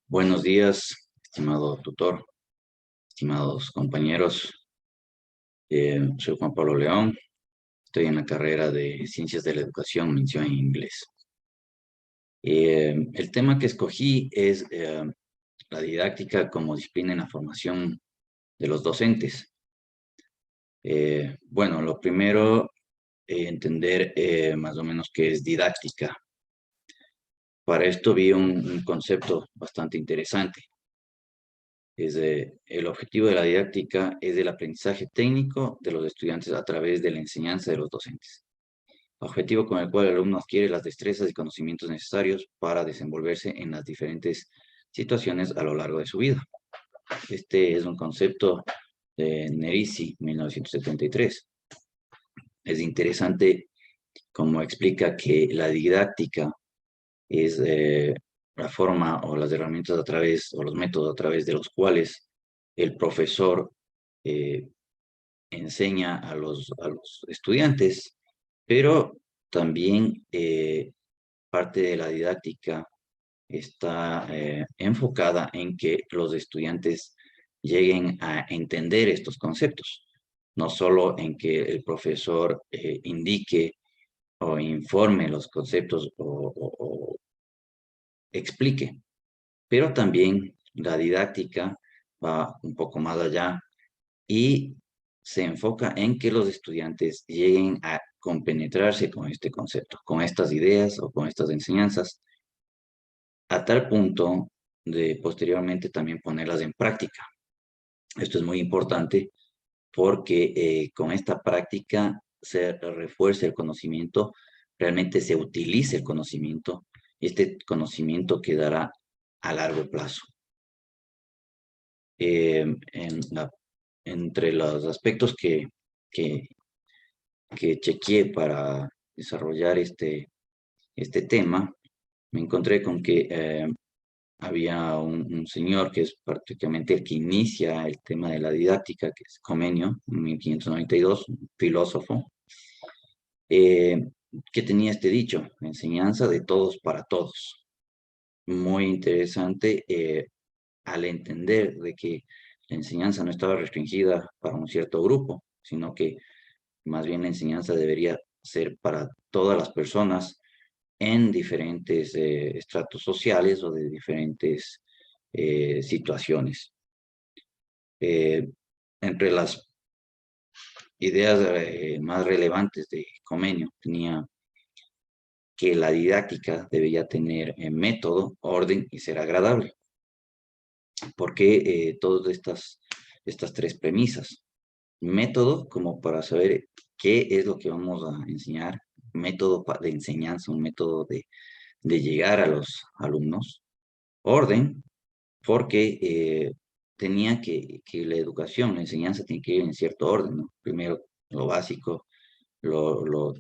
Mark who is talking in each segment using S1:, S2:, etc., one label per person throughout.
S1: Buenos días, estimado tutor, estimados compañeros. Soy Juan Pablo León, estoy en la carrera de Ciencias de la Educación, mención en inglés. El tema que escogí es la didáctica como disciplina en la formación de los docentes. Bueno, lo primero, entender más o menos qué es didáctica. Para esto vi un concepto bastante interesante. El objetivo de la didáctica es el aprendizaje técnico de los estudiantes a través de la enseñanza de los docentes. Objetivo con el cual el alumno adquiere las destrezas y conocimientos necesarios para desenvolverse en las diferentes situaciones a lo largo de su vida. Este es un concepto de Nerisi, 1973. Es interesante como explica que la didáctica es la forma o las herramientas a través, o los métodos a través de los cuales el profesor eh, enseña a los estudiantes, pero también parte de la didáctica está enfocada en que los estudiantes lleguen a entender estos conceptos, no solo en que el profesor indique o informe los conceptos o explique, pero también la didáctica va un poco más allá y se enfoca en que los estudiantes lleguen a compenetrarse con este concepto, con estas ideas o con estas enseñanzas, a tal punto de posteriormente también ponerlas en práctica. Esto es muy importante porque con esta práctica se refuerza el conocimiento, realmente se utiliza el conocimiento y este conocimiento quedará a largo plazo. Entre los aspectos que, que chequeé para desarrollar este tema, me encontré con que había un señor que es prácticamente el que inicia el tema de la didáctica, que es Comenio, en 1592, un filósofo, eh, que tenía este dicho: enseñanza de todos para todos. Muy interesante al entender de que la enseñanza no estaba restringida para un cierto grupo, sino que más bien la enseñanza debería ser para todas las personas en diferentes estratos sociales o de diferentes situaciones. Eh, Entre las ideas más relevantes de Comenio tenía que la didáctica debía tener método, orden y ser agradable. ¿Por qué todas estas tres premisas? Método, como para saber qué es lo que vamos a enseñar, método de enseñanza, un método de llegar a los alumnos. Orden, porque tenía que la educación, la enseñanza tiene que ir en cierto orden, ¿no? Primero lo básico,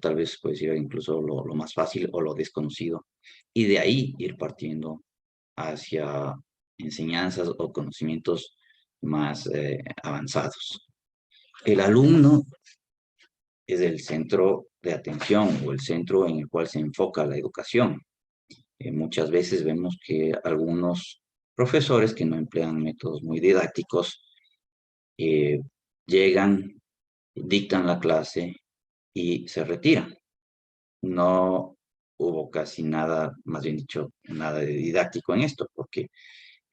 S1: tal vez puede ser incluso lo más fácil o lo desconocido, y de ahí ir partiendo hacia enseñanzas o conocimientos más avanzados. El alumno es el centro de atención o el centro en el cual se enfoca la educación. Muchas veces vemos que algunos profesores que no emplean métodos muy didácticos eh, llegan, dictan la clase y se retiran. No hubo casi nada, más bien dicho, nada de didáctico en esto, porque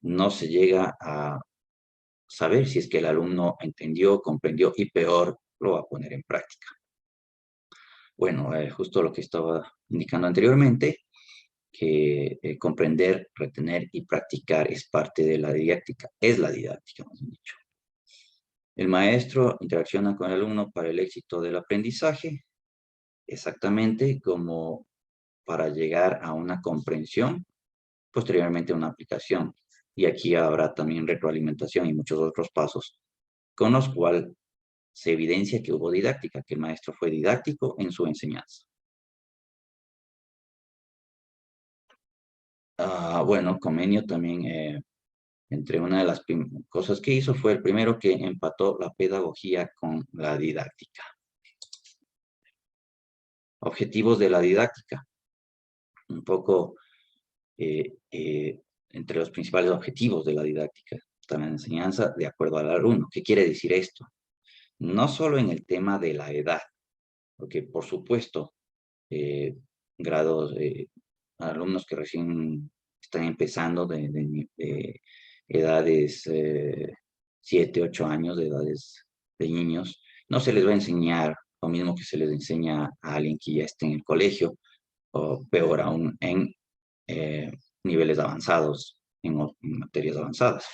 S1: no se llega a saber si es que el alumno entendió, comprendió y peor, lo va a poner en práctica. Bueno, justo lo que estaba indicando anteriormente, que comprender, retener y practicar es parte de la didáctica, es la didáctica, más bien dicho. El maestro interacciona con el alumno para el éxito del aprendizaje, exactamente como para llegar a una comprensión, posteriormente a una aplicación. Y aquí habrá también retroalimentación y muchos otros pasos, con los cuales se evidencia que hubo didáctica, que el maestro fue didáctico en su enseñanza. Bueno, Comenio también, entre una de las cosas que hizo fue el primero que empató la pedagogía con la didáctica. Objetivos de la didáctica. Un poco entre los principales objetivos de la didáctica está la enseñanza de acuerdo al alumno. ¿Qué quiere decir esto? No solo en el tema de la edad, porque por supuesto, eh, grados, alumnos que recién están empezando de edades 7, 8 años, de edades de niños, no se les va a enseñar lo mismo que se les enseña a alguien que ya esté en el colegio, o peor aún, en eh, niveles avanzados, en materias avanzadas,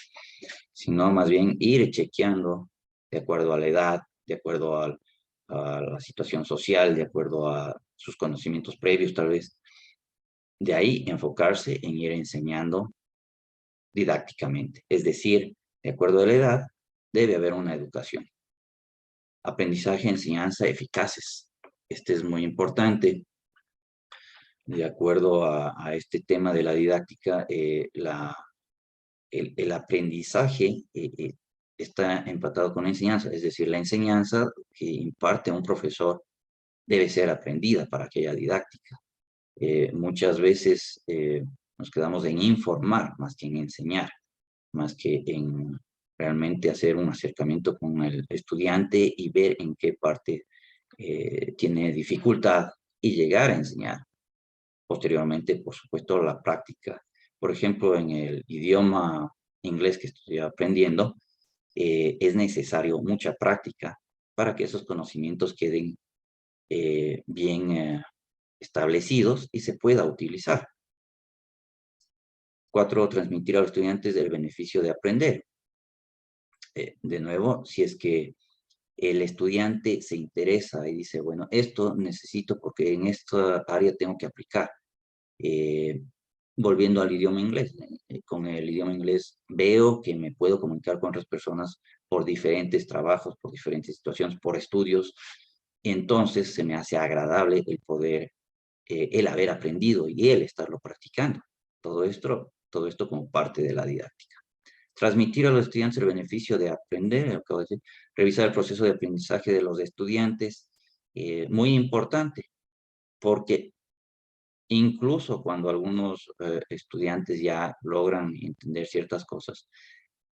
S1: sino más bien ir chequeando de acuerdo a la edad, de acuerdo a la situación social, de acuerdo a sus conocimientos previos tal vez. De ahí enfocarse en ir enseñando didácticamente, es decir, de acuerdo a la edad, debe haber una educación. Aprendizaje, enseñanza eficaces. Este es muy importante. De acuerdo a este tema de la didáctica, el aprendizaje está empatado con la enseñanza, es decir, la enseñanza que imparte un profesor debe ser aprendida para aquella didáctica. Muchas veces nos quedamos en informar más que en enseñar, más que en realmente hacer un acercamiento con el estudiante y ver en qué parte tiene dificultad y llegar a enseñar. Posteriormente, por supuesto, la práctica. Por ejemplo, en el idioma inglés que estoy aprendiendo, es necesario mucha práctica para que esos conocimientos queden bien establecidos y se pueda utilizar. 4, transmitir a los estudiantes el beneficio de aprender. De nuevo, si es que el estudiante se interesa y dice, bueno, esto necesito porque en esta área tengo que aplicar. Eh, Volviendo al idioma inglés, con el idioma inglés veo que me puedo comunicar con otras personas por diferentes trabajos, por diferentes situaciones, por estudios. Entonces se me hace agradable el poder, el haber aprendido y el estarlo practicando. Todo esto como parte de la didáctica. Transmitir a los estudiantes el beneficio de aprender, acabo de decir, revisar el proceso de aprendizaje de los estudiantes, muy importante, porque incluso cuando algunos estudiantes ya logran entender ciertas cosas,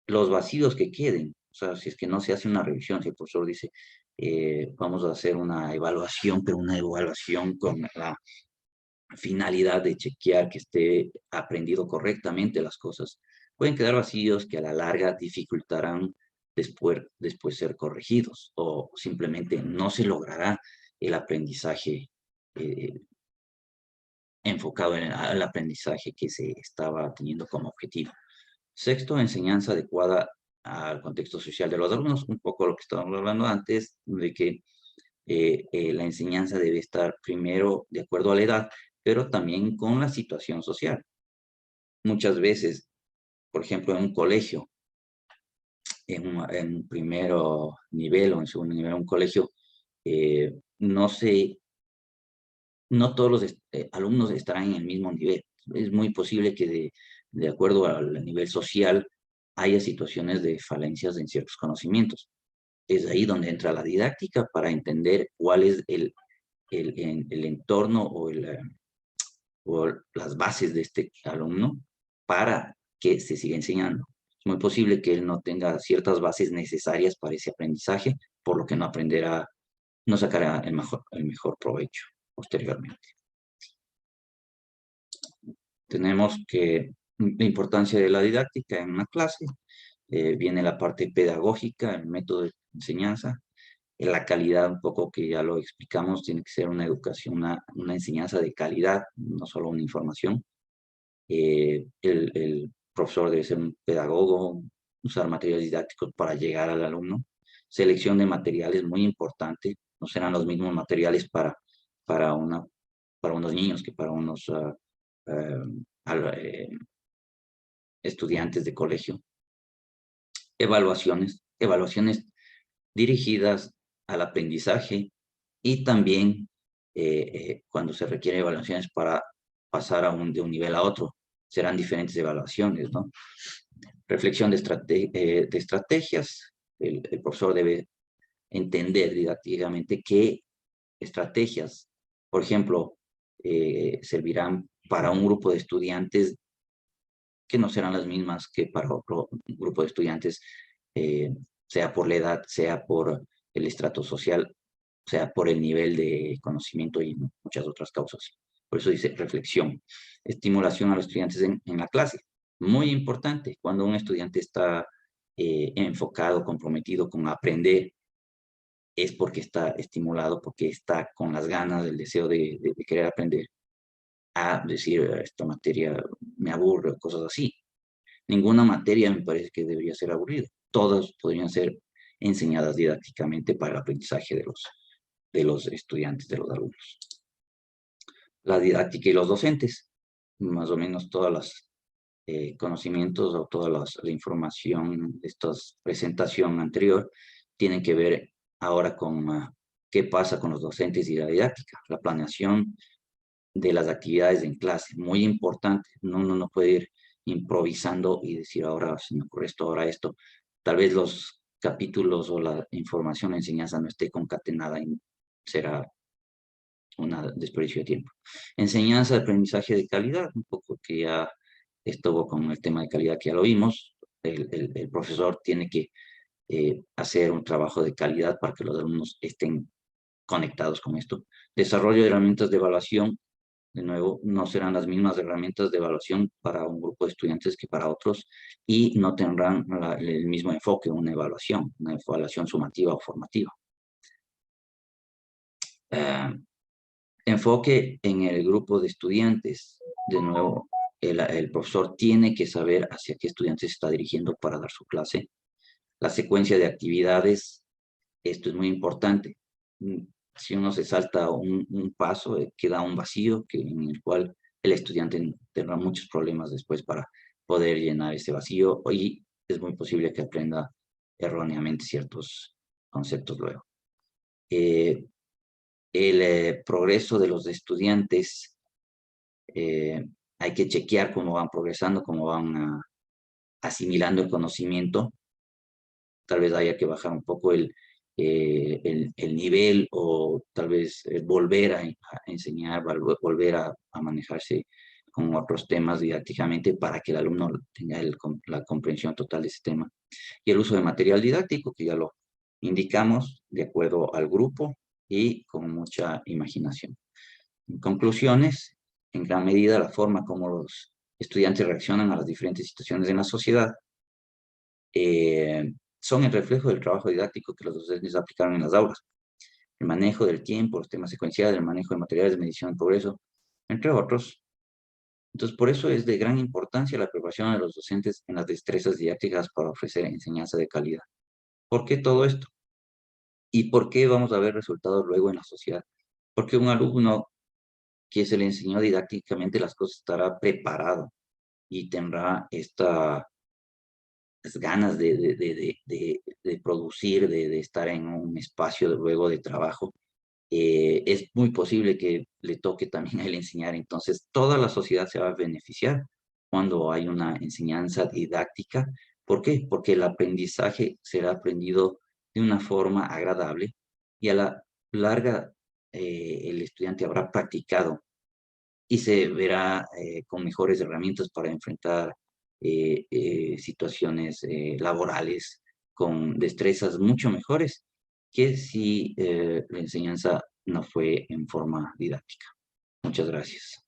S1: los vacíos que queden, o sea, si es que no se hace una revisión, si el profesor dice, vamos a hacer una evaluación, pero una evaluación con la finalidad de chequear que esté aprendido correctamente las cosas, pueden quedar vacíos que a la larga dificultarán después ser corregidos o simplemente no se logrará el aprendizaje eh, enfocado en el aprendizaje que se estaba teniendo como objetivo. Sexto, enseñanza adecuada al contexto social de los alumnos, un poco lo que estábamos hablando antes, de que la enseñanza debe estar primero de acuerdo a la edad, pero también con la situación social. Muchas veces, por ejemplo, en un colegio, en un primer nivel o en segundo nivel, un colegio, no no todos los alumnos estarán en el mismo nivel. Es muy posible que de acuerdo al nivel social haya situaciones de falencias en ciertos conocimientos. Es ahí donde entra la didáctica para entender cuál es el entorno o las bases de este alumno para que se siga enseñando. Es muy posible que él no tenga ciertas bases necesarias para ese aprendizaje, por lo que no aprenderá, no sacará el mejor provecho posteriormente. Tenemos que la importancia de la didáctica en una clase, viene la parte pedagógica, el método de enseñanza, la calidad, un poco que ya lo explicamos, tiene que ser una educación, una enseñanza de calidad, no solo una información. El profesor debe ser un pedagogo, usar materiales didácticos para llegar al alumno. Selección de materiales muy importante, no serán los mismos materiales para, una, para unos niños que para unos eh, estudiantes de colegio. Evaluaciones dirigidas al aprendizaje y también cuando se requieren evaluaciones para pasar de un nivel a otro. Serán diferentes evaluaciones, ¿no? Reflexión de estrategias. El profesor debe entender didácticamente qué estrategias, por ejemplo, servirán para un grupo de estudiantes que no serán las mismas que para otro grupo de estudiantes, sea por la edad, sea por el estrato social, sea por el nivel de conocimiento y muchas otras causas. Por eso dice reflexión, estimulación a los estudiantes en la clase. Muy importante, cuando un estudiante está enfocado, comprometido con aprender, es porque está estimulado, porque está con las ganas, el deseo de querer aprender, a decir, esta materia me aburre, cosas así. Ninguna materia me parece que debería ser aburrida. Todas podrían ser enseñadas didácticamente para el aprendizaje de los estudiantes, de los alumnos. La didáctica y los docentes, más o menos todos los conocimientos o toda la información de esta presentación anterior tienen que ver ahora con qué pasa con los docentes y la didáctica, la planeación de las actividades en clase, muy importante. Uno no puede ir improvisando y decir ahora se me ocurre esto, ahora esto. Tal vez los capítulos o la información, la enseñanza no esté concatenada y será un desperdicio de tiempo. Enseñanza de aprendizaje de calidad, un poco que ya estuvo con el tema de calidad que ya lo vimos. El profesor tiene que hacer un trabajo de calidad para que los alumnos estén conectados con esto. Desarrollo de herramientas de evaluación, de nuevo, no serán las mismas herramientas de evaluación para un grupo de estudiantes que para otros y no tendrán el mismo enfoque, una evaluación sumativa o formativa. Enfoque en el grupo de estudiantes. De nuevo, el profesor tiene que saber hacia qué estudiantes se está dirigiendo para dar su clase. La secuencia de actividades, esto es muy importante. Si uno se salta un paso, queda un vacío en el cual el estudiante tendrá muchos problemas después para poder llenar ese vacío y es muy posible que aprenda erróneamente ciertos conceptos luego. El progreso de los estudiantes, hay que chequear cómo van progresando, cómo van asimilando el conocimiento. Tal vez haya que bajar un poco el nivel o tal vez volver a enseñar, volver a manejarse con otros temas didácticamente para que el alumno tenga la comprensión total de ese tema. Y el uso de material didáctico, que ya lo indicamos, de acuerdo al grupo y con mucha imaginación. En conclusiones, en gran medida la forma como los estudiantes reaccionan a las diferentes situaciones en la sociedad son el reflejo del trabajo didáctico que los docentes aplicaron en las aulas. El manejo del tiempo, los temas secuenciales, el manejo de materiales de medición de progreso, entre otros. Entonces, por eso es de gran importancia la preparación de los docentes en las destrezas didácticas para ofrecer enseñanza de calidad. ¿Por qué todo esto? ¿Y por qué vamos a ver resultados luego en la sociedad? Porque un alumno que se le enseñó didácticamente las cosas estará preparado y tendrá estas ganas de producir, de estar en un espacio luego de trabajo. Es muy posible que le toque también a él enseñar. Entonces, toda la sociedad se va a beneficiar cuando hay una enseñanza didáctica. ¿Por qué? Porque el aprendizaje será aprendido de una forma agradable y a la larga el estudiante habrá practicado y se verá con mejores herramientas para enfrentar situaciones laborales con destrezas mucho mejores que si la enseñanza no fue en forma didáctica. Muchas gracias.